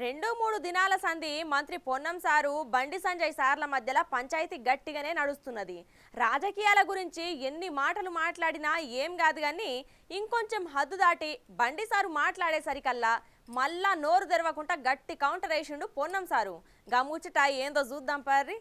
2-3 దినాల సంధి మంత్రి పొన్నం సారు బండి సంజయ్ సార్ల మధ్యలో పంచాయతీ గట్టిగానే నడుస్తున్నది. రాజకీయాల గురించి ఎన్ని మాటలు మాట్లాడినా ఏం కాదు కానీ ఇంకొంచెం హద్దు దాటి బండి సారు మాట్లాడేసరికల్లా మళ్ళా నోరు తెరవకుండా గట్టి కౌంటర్ వేసిండు పొన్నం సారు. గముచ్చట ఏందో చూద్దాం పర్రి.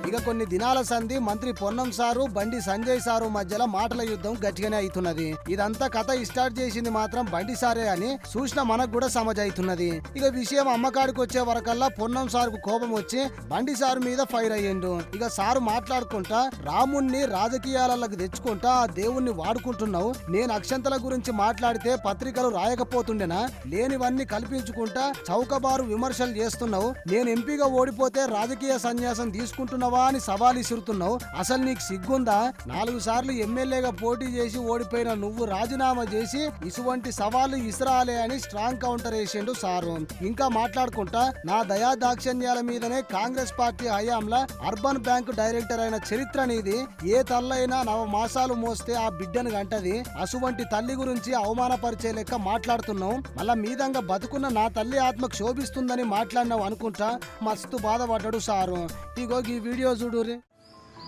ఇక కొన్ని దినాల సంధి మంత్రి పొన్నం సారు బండి సంజయ్ సారు మధ్యలో మాటల యుద్ధం గట్టిగానే అవుతున్నది. ఇదంతా కథ స్టార్ట్ చేసింది మాత్రం బండి సారే అని చూసిన మనకు కూడా సమజైతున్నది. ఇక విషయం అమ్మకాడికి వచ్చే వరకల్లా పొన్నం సారుకు కోపం వచ్చి బండి సారు మీద ఫైర్ అయ్యిండు. ఇక సారు మాట్లాడుకుంటా రాముణ్ణి రాజకీయాలకు తెచ్చుకుంటా ఆ దేవుణ్ణి వాడుకుంటున్నావు, నేను అక్షంతల గురించి మాట్లాడితే పత్రికలు రాయకపోతుండేనా, లేనివన్నీ కల్పించుకుంటా చౌకబారు విమర్శలు చేస్తున్నావు, నేను ఎంపీగా ఓడిపోతే రాజకీయ సన్యాసం తీసుకుంటున్నావా అని సవాల్ ఇసురుతున్నావు, అసలు నీకు సిగ్గుందా, 4 సార్లు ఎమ్మెల్యేగా పోటీ చేసి ఓడిపోయిన నువ్వు రాజీనామా చేసి ఇటువంటి సవాళ్లు ఇసురాలే అని స్ట్రాంగ్ కౌంటర్ వేసిండు సారు. ఇంకా మాట్లాడుకుంటా నా దయా దాక్షిణ్యాల మీదనే కాంగ్రెస్ పార్టీ హయాంలో అర్బన్ బ్యాంకు డైరెక్టర్ అయిన చరిత్ర నీది, ఏ తల్లైనా 9 మాసాలు మోస్తే ఆ బిడ్డను గంటది, అటువంటి తల్లి గురించి అవమానపరిచే లెక్క మాట్లాడుతున్నావు, మళ్ళా మీదంగా బతుకున్న నా తల్లి ఆత్మకు శోభిస్తుందని మాట్లాడినావు అనుకుంటా మస్తు బాధపడ్డాడు సారు. ఇగో ఈ వీడియో చూడురి.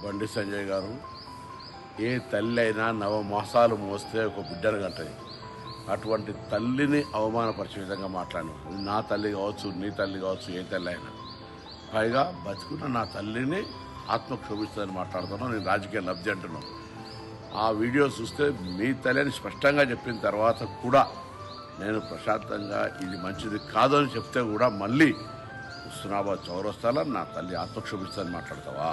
బండి సంజయ్ గారు ఏ తల్లి అయినా 9 మాసాలు మోస్తే ఒక బిడ్డను గంటది, అటువంటి తల్లిని అవమానపరిచే విధంగా మాట్లాడినావు. నా తల్లి కావచ్చు, నీ తల్లి కావచ్చు, ఏ తల్లి అయినా, పైగా బతుకున్న నా తల్లిని ఆత్మకు శోభిస్తుందని మాట్లాడుతున్నావు, నేను రాజకీయ లబ్ధి అంటున్నావు. ఆ వీడియో చూస్తే మీ తల్లిని స్పష్టంగా చెప్పిన తర్వాత కూడా నేను ప్రశాంతంగా ఇది మంచిది కాదు అని చెప్తే కూడా మళ్ళీ హుస్నాబాద్ చౌరస్తాలో నా తల్లి ఆత్మక్షోభిస్తానని మాట్లాడతావా?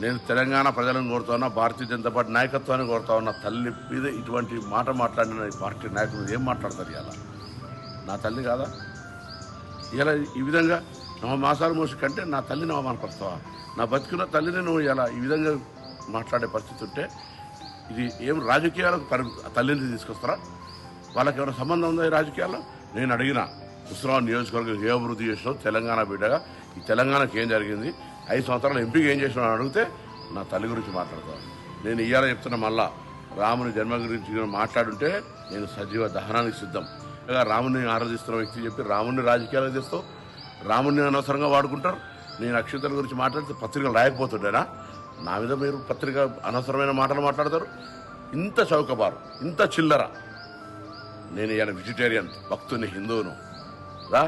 నేను తెలంగాణ ప్రజలను కోరుతా ఉన్నా, భారతీయ జనతా పార్టీ నాయకత్వాన్ని కోరుతా ఉన్నా, తల్లి మీద ఇటువంటి మాట మాట్లాడిన ఈ పార్టీ నాయకులు ఏం మాట్లాడతారు? ఇలా నా తల్లి కాదా? ఇలా ఈ విధంగా 9 మాసాలు మోసి కంటే నా తల్లిని అవమానపరుస్తావా? నా బతికిన తల్లిని నువ్వు ఇలా ఈ విధంగా మాట్లాడే పరిస్థితి ఉంటే ఇది ఏం రాజకీయాలకు తల్లిని తీసుకొస్తారా? వాళ్ళకి ఏమైనా సంబంధం ఉందా ఈ రాజకీయాల్లో? నేను అడిగిన హుస్నాబాద్ నియోజకవర్గం ఏ అభివృద్ధి చేసినావు, తెలంగాణ బిడ్డగా ఈ తెలంగాణకు ఏం జరిగింది, 5 సంవత్సరాలు ఎంపీగా ఏం చేసినావు అని అడిగితే నా తల్లి గురించి మాట్లాడతాను. నేను ఇవాళ చెప్తున్నా, మళ్ళా రాముని జన్మ గురించి మాట్లాడుంటే నేను సజీవ దహనానికి సిద్ధం. రాముని ఆరాధిస్తున్న వ్యక్తి చెప్పి రాముని రాజకీయాలకు తెస్తావు, రాముని అనవసరంగా వాడుకుంటారు. నేను అక్షంతల గురించి మాట్లాడితే పత్రికలు రాయకపోతుండేనా? నా మీద మీరు పత్రిక అనవసరమైన మాటలు మాట్లాడతారు. ఇంత చౌకబారు, ఇంత చిల్లర. నేను ఇవాళ వెజిటేరియన్, భక్తుని, హిందువును. రా,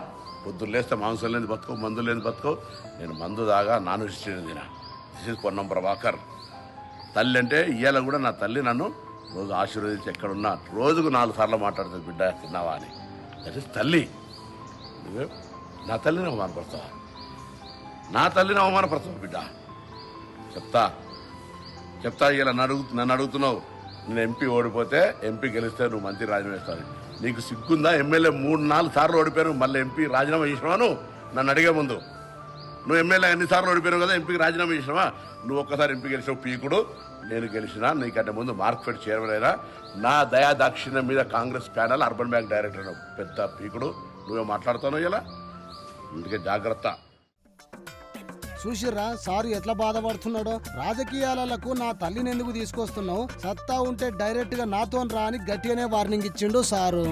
పొద్దున్న లేస్తే మాంసం లేని బతుకో, మందు లేని బతుకో. నేను మందు దాగా నాన్ వెజిటేరియన్ తినా. This is Ponnam Prabhakar. తల్లి అంటే ఇవాళ కూడా నా తల్లి నన్ను రోజు ఆశీర్వదించి ఎక్కడున్నా రోజుకు 4 సార్లు మాట్లాడుతుంది, బిడ్డ తిన్నావా అని. దట్ ఇస్ తల్లి. నువ్వే నా తల్లిని అవమానపడతావా? నా తల్లిని అవమానపడతావు బిడ్డ? చెప్తా ఇలా నన్ను అడుగుతున్నావు. నేను ఎంపీ ఓడిపోతే, ఎంపీ గెలిస్తే నువ్వు మంత్రి రాజీనామా చేస్తావు. నీకు సిగ్గుందా? ఎమ్మెల్యే 3-4 సార్లు ఓడిపోయాను, మళ్ళీ ఎంపీ రాజీనామా చేసినావా? నన్ను అడిగే ముందు నువ్వు ఎమ్మెల్యే ఎన్నిసార్లు ఓడిపోయావు కదా, ఎంపీకి రాజీనామా చేసినావా? నువ్వు ఒక్కసారి ఎంపీ గెలిచావు పీకుడు, నేను గెలిచినా. నీకంటే ముందు మార్కెట్ చైర్మన్ అయినా, నా దయా దాక్షిణ్యం మీద Congress panel urban bank director పెద్ద పీకుడు. నువ్వే మాట్లాడుతావు ఇలా. అందుకే జాగ్రత్త. చూసిర్రా సారు ఎట్లా బాధపడుతున్నాడో. రాజకీయాలకు నా తల్లిని ఎందుకు తీసుకొస్తున్నావు, సత్తా ఉంటే డైరెక్ట్ గా నాతో రా అని గట్టిగానే వార్నింగ్ ఇచ్చిండు సారు.